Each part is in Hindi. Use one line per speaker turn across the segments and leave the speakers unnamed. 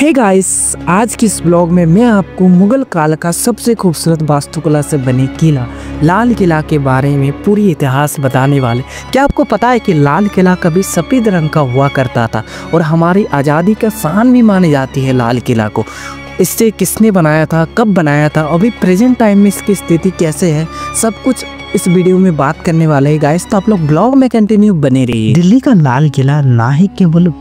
हे गाइस, आज की इस ब्लॉग में मैं आपको मुगल काल का सबसे खूबसूरत वास्तुकला से बने किला लाल किला के बारे में पूरी इतिहास बताने वाले। क्या आपको पता है कि लाल किला कभी सफ़ेद रंग का हुआ करता था और हमारी आज़ादी का शान भी मानी जाती है लाल किला को। इससे किसने बनाया था, कब बनाया था, अभी प्रेजेंट टाइम में इसकी स्थिति कैसे है, सब कुछ इस वीडियो में बात करने वाले हैं गाइस। तो आप लोग ब्लॉग में कंटिन्यू बने रहिए।
दिल्ली का लाल किला ना ही केवल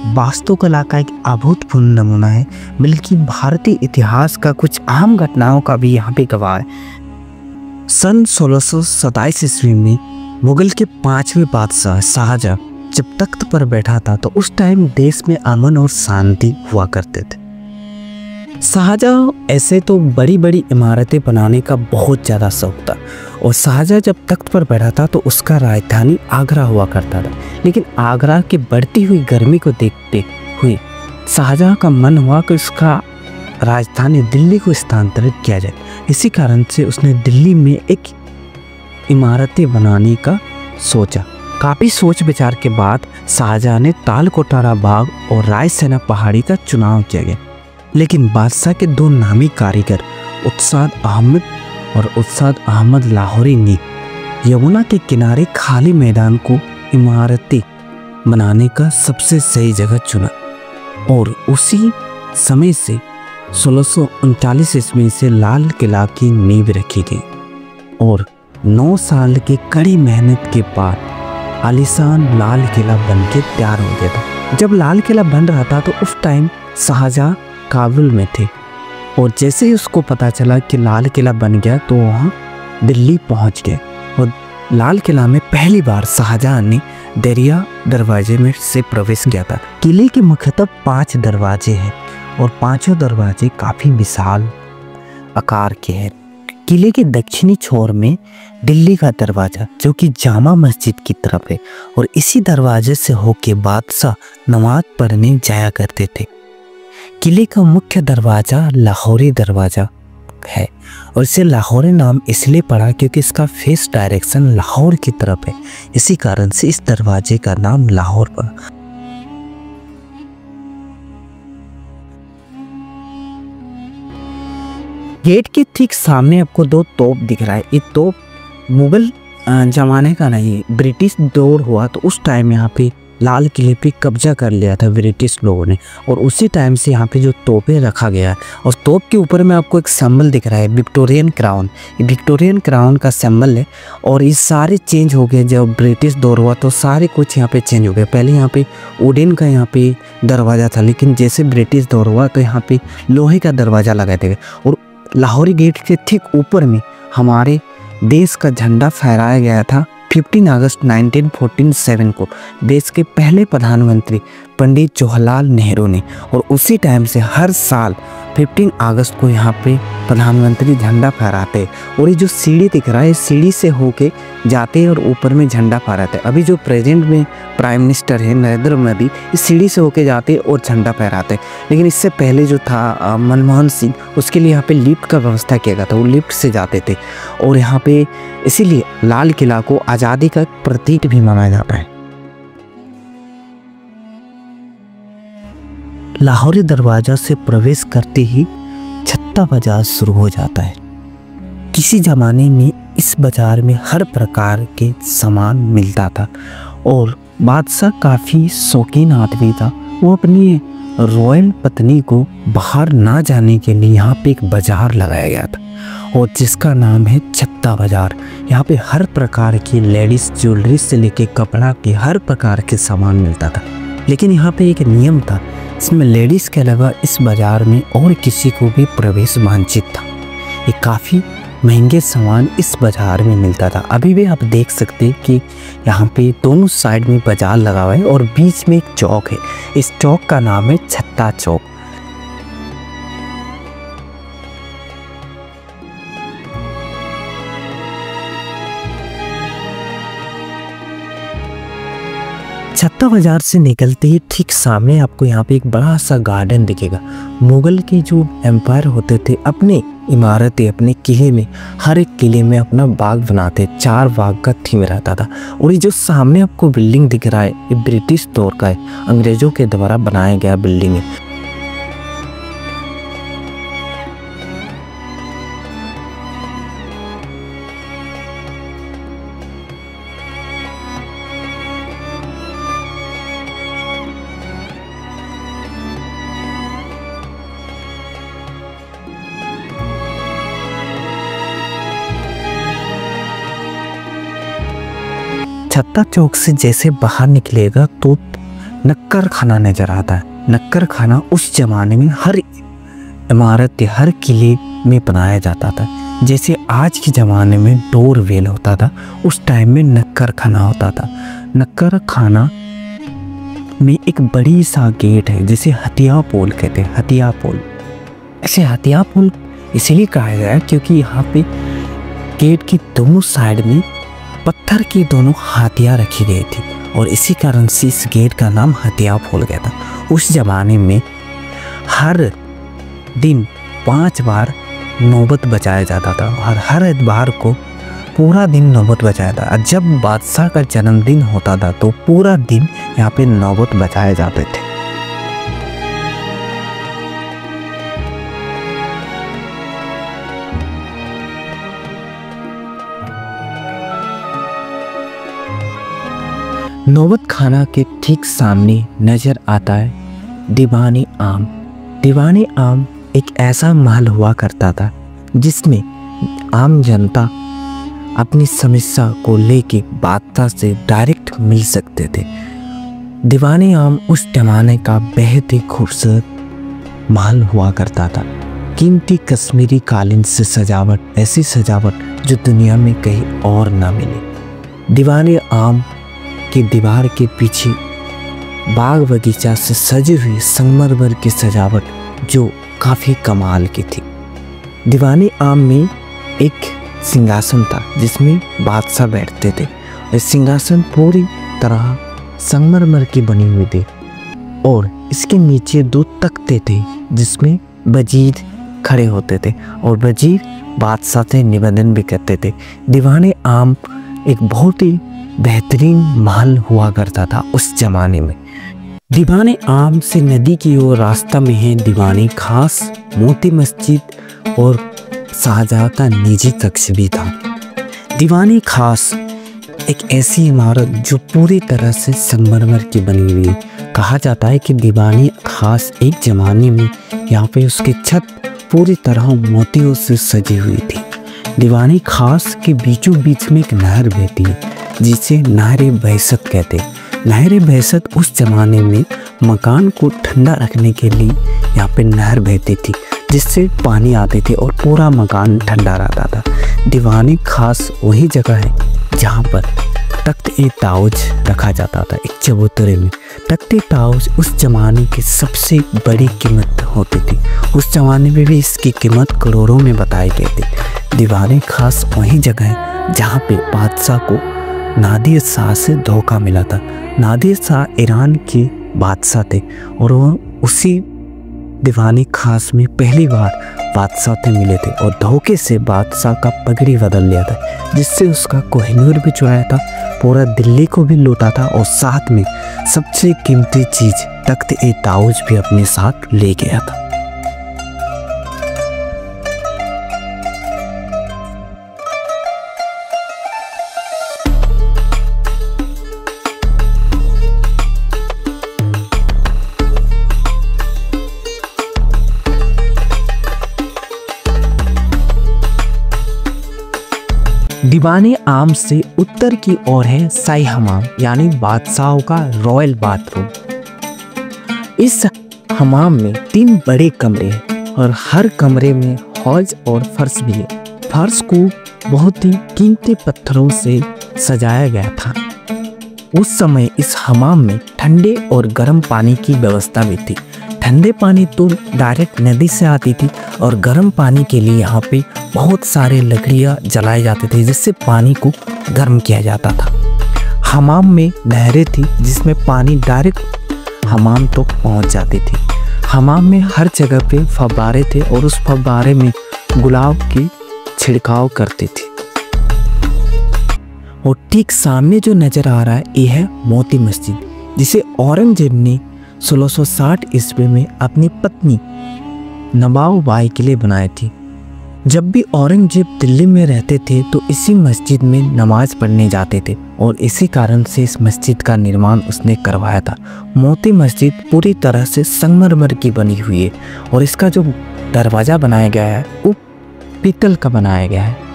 वास्तुकला का एक अभूतपूर्व नमूना है, बल्कि भारतीय इतिहास का कुछ अहम घटनाओं का भी यहाँ पे गवाह है। सन 1627 ईस्वी में मुगल के 5वें बादशाह शाहजहां जब तख्त पर बैठा था तो उस टाइम देश में अमन और शांति हुआ करते थे। शाहजहां ऐसे तो बड़ी बड़ी इमारतें बनाने का बहुत ज़्यादा शौक था और शाहजहां जब तख्त पर बैठा था तो उसका राजधानी आगरा हुआ करता था। लेकिन आगरा की बढ़ती हुई गर्मी को देखते हुए शाहजहां का मन हुआ कि उसका राजधानी दिल्ली को स्थानांतरित किया जाए। इसी कारण से उसने दिल्ली में एक इमारतें बनाने का सोचा। काफ़ी सोच विचार के बाद शाहजहां ने तालकोटारा बाग और रायसेना पहाड़ी का चुनाव किया गया। लेकिन बादशाह के दो नामी कारीगर उत्साद अहमद और उत्साद अहमद लाहौरी ने यमुना के किनारे खाली मैदान को इमारतें बनाने का सबसे सही जगह चुना और उसी समय से 1639 ईस्वी से लाल किला की नींव रखी गई और 9 साल की कड़ी मेहनत के बाद आलीशान लाल किला बनके तैयार हो गया था। जब लाल किला बन रहा था तो उस टाइम शाहजहां काबुल में थे और जैसे ही उसको पता चला कि लाल किला बन गया तो वहाँ दिल्ली पहुँच गए और लाल किला में पहली बार शाहजहां ने दरिया दरवाजे में से प्रवेश किया था। किले के मुख्यतः 5 दरवाजे हैं और पांचों दरवाजे काफ़ी विशाल आकार के हैं। किले के दक्षिणी छोर में दिल्ली का दरवाज़ा जो कि जामा मस्जिद की तरफ है और इसी दरवाजे से होके बादशाह नमाज पढ़ने जाया करते थे। किले का मुख्य दरवाज़ा लाहौरी दरवाज़ा है और इसे लाहौरी नाम इसलिए पड़ा क्योंकि इसका फेस डायरेक्शन लाहौर की तरफ है। इसी कारण से इस दरवाजे का नाम लाहौर पड़ा। गेट के ठीक सामने आपको 2 तोप दिख रहा है। ये तोप मुगल जमाने का नहीं, ब्रिटिश दौर हुआ तो उस टाइम यहाँ पे लाल किले पे कब्जा कर लिया था ब्रिटिश लोगों ने और उसी टाइम से यहाँ पे जो तोपें रखा गया है और तोप के ऊपर में आपको एक सिंबल दिख रहा है विक्टोरियन क्राउन। ये विक्टोरियन क्राउन का सिंबल है और ये सारे चेंज हो गए। जब ब्रिटिश दौर हुआ तो सारे कुछ यहाँ पे चेंज हो गए। पहले यहाँ पे वुडन का यहाँ पे दरवाज़ा था, लेकिन जैसे ब्रिटिश दौर हुआ तो यहाँ पे लोहे का दरवाज़ा लगाए थे और लाहौरी गेट के ठीक ऊपर में हमारे देश का झंडा फहराया गया था 15 अगस्त 1947 को देश के पहले प्रधानमंत्री पंडित जवाहरलाल नेहरू ने। और उसी टाइम से हर साल 15 अगस्त को यहाँ पे प्रधानमंत्री झंडा फहराते और ये जो सीढ़ी दिख रहा है सीढ़ी से होके जाते और ऊपर में झंडा फहराते। अभी जो प्रेजेंट में प्राइम मिनिस्टर है नरेंद्र मोदी, इस सीढ़ी से होके जाते और झंडा फहराते। लेकिन इससे पहले जो था मनमोहन सिंह, उसके लिए यहाँ पे लिफ्ट का व्यवस्था किया गया था, वो लिफ्ट से जाते थे और यहाँ पे इसीलिए लाल किला को आज़ादी का प्रतीक भी माना जाता है। लाहौरी दरवाजा से प्रवेश करते ही छत्ता बाजार शुरू हो जाता है। किसी ज़माने में इस बाज़ार में हर प्रकार के सामान मिलता था और बादशाह काफ़ी शौकीन आदमी था। वो अपनी रॉयल पत्नी को बाहर ना जाने के लिए यहाँ पे एक बाज़ार लगाया गया था और जिसका नाम है छत्ता बाज़ार। यहाँ पे हर प्रकार की लेडीज़ ज्वेलरी से लेके कपड़ा के हर प्रकार के सामान मिलता था। लेकिन यहाँ पे एक नियम था, इसमें लेडीज़ के अलावा इस बाज़ार में और किसी को भी प्रवेश वांछित था। ये काफ़ी महंगे सामान इस बाज़ार में मिलता था। अभी भी आप देख सकते हैं कि यहाँ पे दोनों साइड में बाज़ार लगा हुआ है और बीच में एक चौक है। इस चौक का नाम है छत्ता चौक। छत्ता बाजार से निकलते ही ठीक सामने आपको यहाँ पे एक बड़ा सा गार्डन दिखेगा। मुगल के जो एम्पायर होते थे अपने इमारतें अपने किले में हर एक किले में अपना बाग बनाते, 4 बाग का थीम रहता था। और ये जो सामने आपको बिल्डिंग दिख रहा है ये ब्रिटिश दौर का है, अंग्रेजों के द्वारा बनाया गया बिल्डिंग है। छत्ता चौक से जैसे बाहर निकलेगा तो नक्कर खाना नजर आता है। नक्कर खाना उस जमाने में हर इमारत या हर किले में बनाया जाता था। जैसे आज के ज़माने में डोर वेल होता था, उस टाइम में नक्कर खाना होता था। नक्कर खाना में एक बड़ी सा गेट है जिसे हथिया पोल कहते हैं। हथिया पोल, ऐसे हथिया पोल इसलिए कहा गया है क्योंकि यहाँ पे गेट की दोनों साइड में पत्थर की दोनों हाथियाँ रखी गई थी और इसी कारण से इस गेट का नाम हथिया पोल गया था। उस ज़माने में हर दिन 5 बार नौबत बजाया जाता था और हर एतबार को पूरा दिन नौबत बजाया था। जब बादशाह का जन्मदिन होता था तो पूरा दिन यहाँ पे नौबत बजाए जाते थे। नौबत खाना के ठीक सामने नजर आता है दीवानी आम। दीवानी आम एक ऐसा महल हुआ करता था जिसमें आम जनता अपनी समस्या को लेके बादशाह से डायरेक्ट मिल सकते थे। दीवानी आम उस जमाने का बेहद ही खूबसूरत महल हुआ करता था। कीमती कश्मीरी कालीन से सजावट, ऐसी सजावट जो दुनिया में कहीं और ना मिले। दीवानी आम की दीवार के पीछे बाग बगीचा से सजी हुई संगमरमर की सजावट जो काफ़ी कमाल की थी। दीवानी आम में एक सिंहासन था जिसमें बादशाह बैठते थे। इस सिंहासन पूरी तरह संगमरमर की बनी हुई थी और इसके नीचे 2 तख्ते थे जिसमें वजीर खड़े होते थे और वजीर बादशाह से निवेदन भी करते थे। दीवानी आम एक बहुत ही बेहतरीन महल हुआ करता था उस जमाने में। दीवाने आम से नदी की ओर रास्ता में है दीवानी खास, मोती मस्जिद और शाहजहां का निजी कक्ष भी था। दीवानी खास एक ऐसी इमारत जो पूरी तरह से संगमरमर की बनी हुई है। कहा जाता है कि दीवानी खास एक जमाने में यहाँ पे उसकी छत पूरी तरह मोतियों से सजी हुई थी। दीवानी खास के बीचों बीच में एक नहर बहती है जिसे नहर बहसत कहते हैं। नहर बहसत उस जमाने में मकान को ठंडा रखने के लिए यहाँ पे नहर बहती थी जिससे पानी आते थे और पूरा मकान ठंडा रहता था। दीवानी खास वही जगह है जहाँ पर तख्त-ए-ताउज रखा जाता था एक चबूतरे में। तख्त-ए-ताउज उस जमाने की सबसे बड़ी कीमत होती थी। उस जमाने में भी इसकी कीमत करोड़ों में बताई गई थी। दीवानी खास वही जगह है जहाँ पे बादशाह को नादिर शाह से धोखा मिला था। नादिर शाह ईरान के बादशाह थे और वह उसी दीवानी खास में पहली बार बादशाह से मिले थे और धोखे से बादशाह का पगड़ी बदल लिया था जिससे उसका कोहिनूर भी चुराया था, पूरा दिल्ली को भी लूटा था और साथ में सबसे कीमती चीज़ तख्त-ए-ताउज भी अपने साथ ले गया था। दीवानी आम से उत्तर की ओर है शाही हमाम यानी बादशाहों का रॉयल बाथरूम। इस हमाम में 3 बड़े कमरे हैं और हर कमरे में हौज और फर्श भी है। फर्श को बहुत ही कीमती पत्थरों से सजाया गया था। उस समय इस हमाम में ठंडे और गर्म पानी की व्यवस्था भी थी। ठंडे पानी तो डायरेक्ट नदी से आती थी और गर्म पानी के लिए यहाँ पे बहुत सारे लकड़ियाँ जलाए जाते थे जिससे पानी को गर्म किया जाता था। हमाम में नहरें थी जिसमें पानी डायरेक्ट हमाम तक पहुँच जाती थी। हमाम में हर जगह पे फव्वारे थे और उस फव्वारे में गुलाब की छिड़काव करते थे। और ठीक सामने जो नज़र आ रहा है ये है मोती मस्जिद जिसे औरंगजेब ने 1660 ईस्वी में अपनी पत्नी नवाब बाई के लिए बनाई थी। जब भी औरंगजेब दिल्ली में रहते थे तो इसी मस्जिद में नमाज पढ़ने जाते थे और इसी कारण से इस मस्जिद का निर्माण उसने करवाया था। मोती मस्जिद पूरी तरह से संगमरमर की बनी हुई है और इसका जो दरवाज़ा बनाया गया है वो पीतल का बनाया गया है।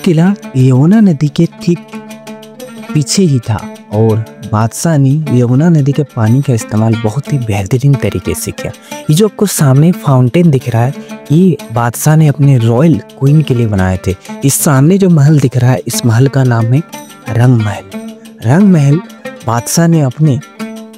किला यमुना नदी के ठीक पीछे ही था और बादशाह ने यमुना नदी के पानी का इस्तेमाल बहुत ही बेहतरीन तरीके से किया। ये जो आपको सामने फाउंटेन दिख रहा है, ये बादशाह ने अपने रॉयल क्वीन के लिए बनाए थे। इस सामने जो महल दिख रहा है, इस महल का नाम है रंग महल। रंग महल बादशाह ने अपने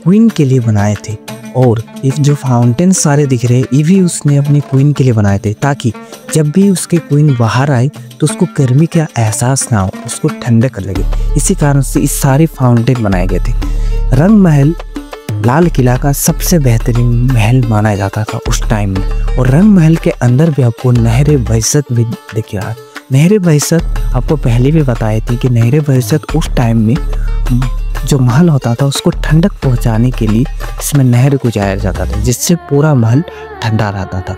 क्वीन के लिए बनाए थे और ये जो फाउंटेन सारे दिख रहे हैं, ये भी उसने अपनी क्वीन के लिए बनाए थे, ताकि जब भी उसके क्वीन बाहर आए तो उसको गर्मी का एहसास ना हो, उसको ठंडक लगे। इसी कारण से इस सारे फाउंटेन बनाए गए थे। रंग महल लाल किला का सबसे बेहतरीन महल माना जाता था उस टाइम में। और रंग महल के अंदर भी आपको नहर बहसत भी दिख रहा है। नहर बहसत आपको पहले भी बताई थी कि नहर बहसत उस टाइम में जो महल होता था उसको ठंडक पहुंचाने के लिए इसमें नहर गुजारा जाता था, जिससे पूरा महल ठंडा रहता था।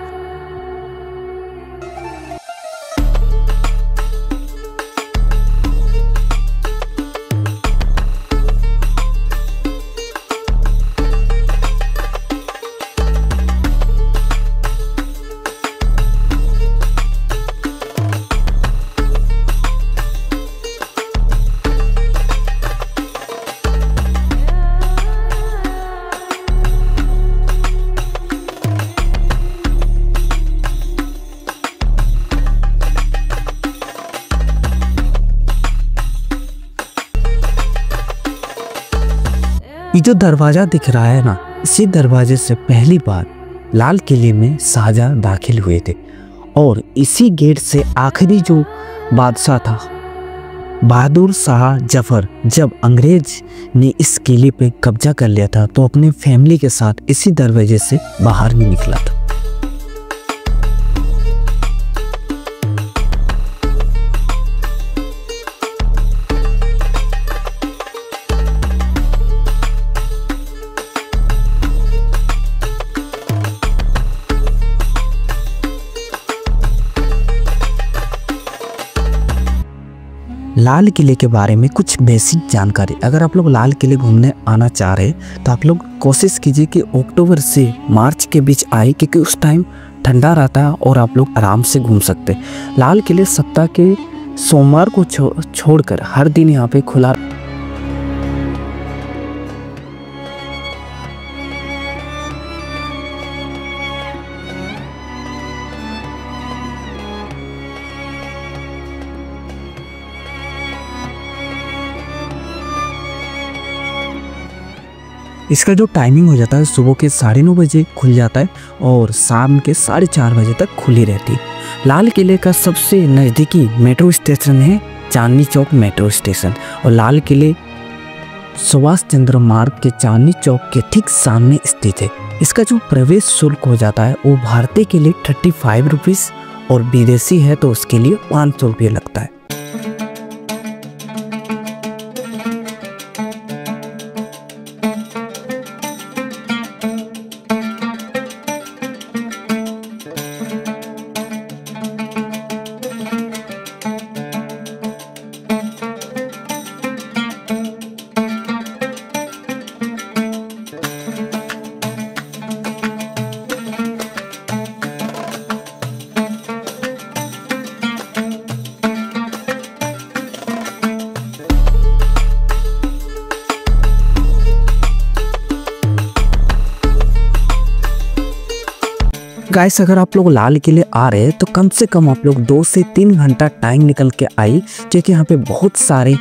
ये जो दरवाजा दिख रहा है ना, इसी दरवाजे से पहली बार लाल किले में शाहजहां दाखिल हुए थे और इसी गेट से आखिरी जो बादशाह था बहादुर शाह जफर, जब अंग्रेज ने इस किले पे कब्जा कर लिया था तो अपने फैमिली के साथ इसी दरवाजे से बाहर भी निकला था। लाल किले के बारे में कुछ बेसिक जानकारी। अगर आप लोग लाल किले घूमने आना चाह रहे तो आप लोग कोशिश कीजिए कि अक्टूबर से मार्च के बीच आए, क्योंकि उस टाइम ठंडा रहता है और आप लोग आराम से घूम सकते हैं। लाल किले सप्ताह के सोमवार को छोड़कर हर दिन यहाँ पे खुला। इसका जो टाइमिंग हो जाता है, सुबह के 9:30 बजे खुल जाता है और शाम के 4:30 बजे तक खुली रहती है। लाल किले का सबसे नज़दीकी मेट्रो स्टेशन है चांदनी चौक मेट्रो स्टेशन और लाल किले सुभाष चंद्र मार्ग के चांदनी चौक के ठीक सामने स्थित है। इसका जो प्रवेश शुल्क हो जाता है वो भारतीय के लिए 35 रुपीज़ और विदेशी है तो उसके लिए 500 रुपये लगता है। गाइस, अगर आप लोग लाल किले आ रहे हैं तो कम से कम आप लोग 2 से 3 घंटा टाइम निकल के आइए, क्योंकि यहाँ पे बहुत सारे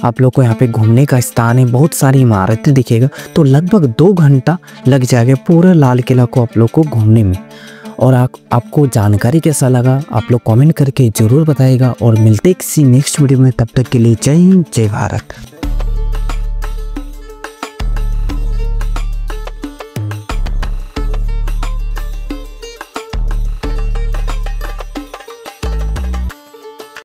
आप लोग को यहाँ पे घूमने का स्थान है, बहुत सारी इमारतें दिखेगा, तो लगभग 2 घंटा लग जाएगा पूरे लाल किला को आप लोग को घूमने में। और आपको जानकारी कैसा लगा आप लोग कमेंट करके ज़रूर बताइएगा और मिलते किसी नेक्स्ट वीडियो में। तब तक के लिए जय हिंद, जय भारत।